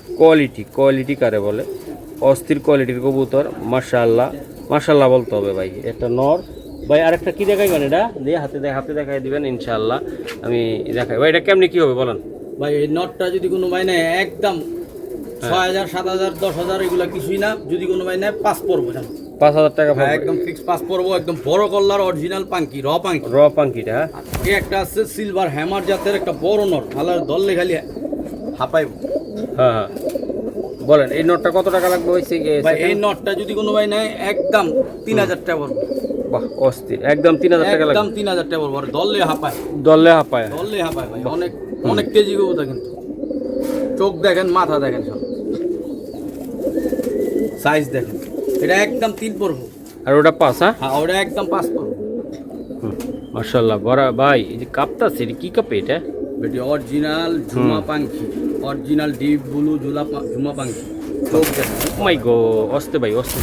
কোয়ালিটি কারে বলে, অস্থির কোয়ালিটির কবুতর। মাশাআল্লাহ মাশাআল্লাহ বলতে হবে ভাই। একটা নর ভাই, আরেকটা কি দেখাইবেন? এটা দিয়ে হাতে দেখাই দিবেন ইনশাআল্লাহ। আমি দেখাই ভাই, এটা কেমনি কি হবে বলেন ভাই। এই নটটা যদি কোনো ভাই নেয় একদম 6000 7000 10000 এগুলা কিছুই না, যদি কোনো ভাই নেয় 5 পড়বো জানো, 5000 টাকা হ্যাঁ একদম ফিক্স 5 পড়বো, একদম বড় কল্লার অরিজিনাল পাঙ্কি, র পাঙ্কি। র পাঙ্কিটা। এই একটা আছে সিলভার হ্যামার জাতের একটা বড় নট, হালার দললে খালি হাঁপাইব। হ্যাঁ হ্যাঁ বলেন এই নোটটা কত টাকা লাগবে? হয়েছে ভাই এই নটটা যদি কোনো ভাই নেয় একদম 3000 টাকা পড়বো। বাহ অস্থির, একদম 3000 টাকা লাগবে। একদম 3000 টাকা পড়বো, আর দললে হাঁপায়, দলে হাঁপায়। দললে হাঁপায় ভাই, অনেক অনেক কেজি কবুতর কিন্তু। চোখ দেখেন, মাথা দেখেন, সব সাইজ দেখেন। এটা একদম 3 পড়বো, আর ওটা 5। হ্যাঁ হ্যাঁ ওটা একদম 5 পড়বো। মাশাআল্লাহ বড়া ভাই, এই যে কাপটা সেটা কি কাপে এটা? বেটি original Jhuma Pankhi, original deep blue Jhuma Pankhi. চোখ দেখেন, মাই গো অস্তে ভাই অস্তে।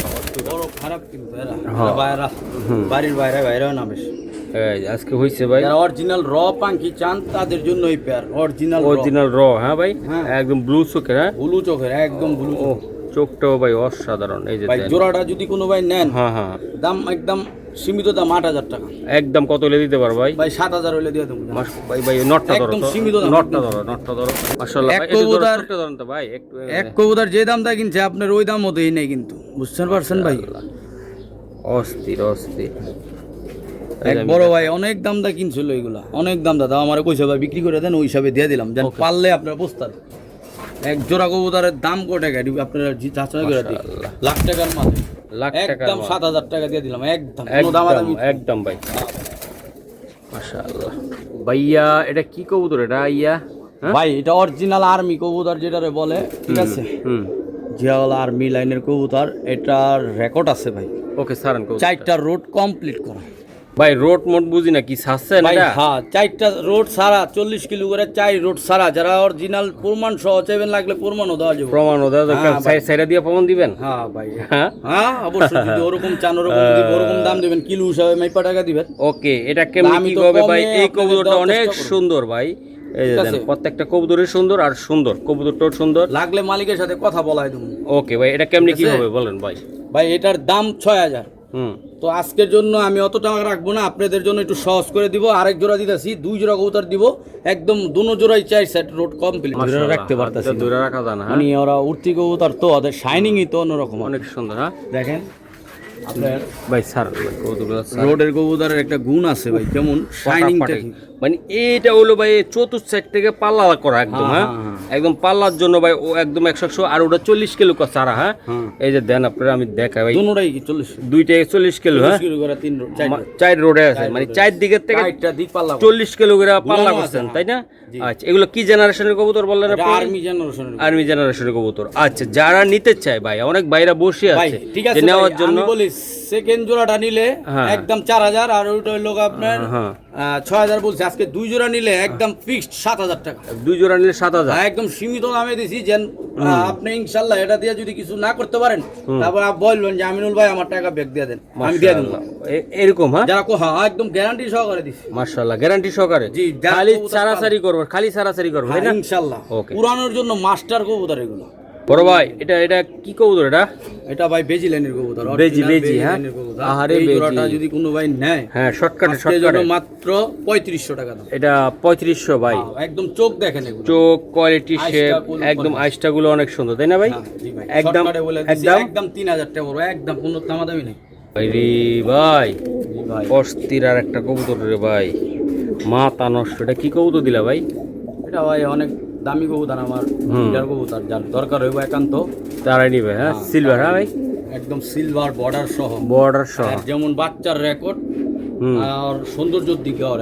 বড় খারাপ কিন্তু এরা, হ্যাঁ। বাইরা বাড়ির বাইরেও না বেশি। এই আজকে হইছে ভাই যারা অরিজিনাল র পাঙ্খি চান তাদের জন্য এই পেয়ার অরিজিনাল র। হ্যাঁ ভাই হ্যাঁ। একদম ব্লু চোখের। হ্যাঁ ব্লু চোখের, একদম ব্লু ও চোখটাও ভাই অসাধারণ। এই যে ভাই দেন। জোড়াটা যদি কোনো ভাই নেন, হ্যাঁ হ্যাঁ দাম একদম সীমিত দাম 8000 টাকা। একদম কত হলে দিতে পারো ভাই? ভাই 7000 হইলে দিয়ে দেবো। ভাই ভাই নটটা ধরো একদম তো। সীমিত দাম। নটটা ধরো মাশাআল্লাহ এক ভাই। এটা ধরো কবুতর- ছোটটা ধরুন তো ভাই একটু। এক কবুতর যে দামটা কিনছে আপনার ওই দাম মতোই নেই কিন্তু, বুঝতে পারছেন ভাই। অস্থির এক বড় ভাই অনেক দাম দা কিনছিল এগুলা, অনেক দাম দাদা আমার কইছে ভাই বিক্রি করে দেন, ওই হিসাবে দিয়ে দিলাম, যেন পারলে আপনার বস্তার এক জোড়া কবুতরের দাম কত টাকা আপনারা যাচাই করে দিন, লাখ টাকার মাল, লাখ টাকার একদম মাল। 7000 টাকা দিয়ে দিলাম, একদম কোনো দামাদামি। একদম ভাই মাশাআল্লাহ ভাইয়া। এটা কি কবুতর এটা ইয়া? হ্যাঁ ভাই এটা অরিজিনাল আর্মি কবুতর যেটারে বলে, ঠিক আছে, হুম জিয়াওয়ালা আর্মি লাইনের কবুতর। এটার রেকর্ড আছে ভাই, ওকে সারান কবুতর 4টা রোড কমপ্লিট করা ভাই। রোড মোড বুঝি না কি ছাড়ছেন ভাই। এটা? হ্যাঁ 4টা রোড সারা 40 কিলো করে 4 রোড সারা, যারা অরিজিনাল প্রমাণ সহ চাইবেন লাগলে প্রমাণও দেওয়া যাবে। প্রমাণ ওদের হ্যাঁ, ভাই। সাইডা দিয়ে প্রমাণ দিবেন? হ্যাঁ ভাই, হ্যাঁ হ্যাঁ অবশ্যই, যদি ওরকম চান ওরকম দিব, ওরকম দাম দিবেন, কিলো হিসাবে মাইপা টাকা দিবেন। ওকে এটা কেমন আমি কি তো হবে কমে ভাই? এই আপনাদের কবুতরটা দেওয়ার অনেক চেষ্টা করব। সুন্দর ভাই। এই যে ঠিক দেন, আছে। প্রত্যেকটা কবুতরই সুন্দর আর সুন্দর, কবুতরটাও সুন্দর। লাগলে মালিকের সাথে কথা বলাই দেবো। ওকে ভাই এটা কেমনি কি ঠিক আছে। হবে বলেন ভাই? ভাই এটার দাম 6000। হুম তো আজকের জন্য আমি অত টাকা রাখবো না, আপনাদের জন্য একটু সহজ করে দিব। আরেক জোড়া দিতেছি, 2 জোড়া কবুতর দিব, একদম দুনো জোড়াই 4 সেট রোড কমপ্লিট রাখতে পারতাছি। দূরে রাখা যায় না। হ্যাঁ মানে ওরা উঠতি কবুতর তো, ওদের শাইনিংই তো অন্যরকম। অনেক সুন্দর। হ্যাঁ দেখেন আপনার ভাই স্যার কবুতরগুলো স্যার রোডের কবুতরের একটা গুণ আছে ভাই, কেমন শাইনিংটা। মানে এইটা হলো ভাই চতুর্থ সাইড থেকে পাল্লা করা একদম। হ্যাঁ, হ্যাঁ হ্যাঁ, একদম পাল্লার জন্য ভাই ও একদম 100 আর ওটা 40 কিলো চারা। হ্যাঁ হ্যাঁ। এই যে দেন আপনারা, আমি দেখাই ভাই। দুনোটাই কি 40 দুইটাই 40 কিলো। হ্যাঁ কিলো করে 3 রোড 4 রোড 4 রোডে আছে, মানে 4 দিকের থেকে 4টা দিক পাল্লা 40 কিলো করে পাল্লা বুলানো করছেন আছে, তাই না? জি। আচ্ছা এগুলো কি জেনারেশনের কবুতর বললেন এটা আপনি? আর্মি জেনারেশনের। আর্মি জেনারেশনের কবুতর। আচ্ছা যারা নিতে চায় ভাই, অনেক ভাইরা বসে ভাই আছে ঠিক যে আছে, নেওয়ার ভাই, জন্য। আমি বলি সেকেন্ড জোড়াটা নিলে হ্যাঁ। একদম 4000, আর ওইটা হলো আপনার হ্যাঁ 6000 বলছে। আজকে 2 জোড়া নিলে একদম ফিক্সড 7000 টাকা। 2 জোড়া নিলে 7000। একদম সীমিত দামে দিছি, যেন আপনি ইনশাআল্লাহ এটা দিয়ে যদি কিছু না করতে পারেন, তারপর আপনি বলবেন যে আমিনুল ভাই আমার টাকা ব্যাক দিয়ে দেন, আমি দিয়ে দেব। এরকম। হ্যাঁ যারা হ্যাঁ একদম গ্যারান্টি সহকারে দিছি। মাশাআল্লাহ গ্যারান্টি সহকারে। জি, যা খালি কবুতর সারাসারি করব, খালি সারাসারি করব তাই না? ইনশাআল্লাহ Okay. পুরানোর জন্য মাস্টার কবুতর এগুলো। বড় ভাই এটা কি কবুতর এটা? এটা ভাই বেজি লাইনের কবুতর, বেজি, original বেজি, হ্যাঁ। লাইনের কবুতর। আহারে, এই বেজি। জোড়াটা যদি কোনো ভাই নেয়, হ্যাঁ শর্টকাটে আজকের জন্য শর্টকাটে মাত্র 3500 টাকা দাম। এটা 3500 ভাই। একদম চোখ দেখেন এগুলো। চোক কোয়ালিটি আইসটা শেপ গুলো একদম quality। আইসটা গুলো অনেক সুন্দর তাই না ভাই? হ্যাঁ, জি ভাই। একদম শর্টকাটে বলে দিছি, একদম একদম 3000 টাকা পড়বে, একদম কোনো দামাদামি নেই। ভাই রে ভাই, জি ভাই। অস্থির আর একটা কবুতর রে ভাই, মাথা নষ্ট। এটা কি কবুতর দিলা ভাই? এটা ভাই অনেক দামি কবুতর, আমার লিডার কবুতর, যার দরকার হইব একান্ত তারাই নিবে। হ্যাঁ সিলভার। হ্যাঁ ভাই একদম সিলভার বর্ডার সহ, বর্ডার সহ। আর যেমন বাচ্চার রেকর্ড আর সৌন্দর্যের দিকে আর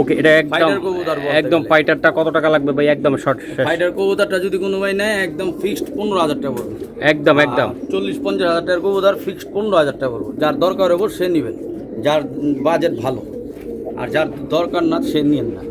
ওকে, এটা একদম ফাইটার কবুতর বলতে একদম গেলে। ফাইটারটা কত টাকা লাগবে ভাই? একদম শর্ট ফাইটার কবুতরটা যদি কোনো ভাই নেয় একদম ফিক্সড 15,000 টাকা পড়বে। একদম একদম 40-50 হাজার টাকার কবুতর ফিক্সড 15,000 টাকা পড়বে। যার দরকার হবে সে নেবেন, যার বাজেট ভালো, আর যার দরকার না সে নিয়েন না।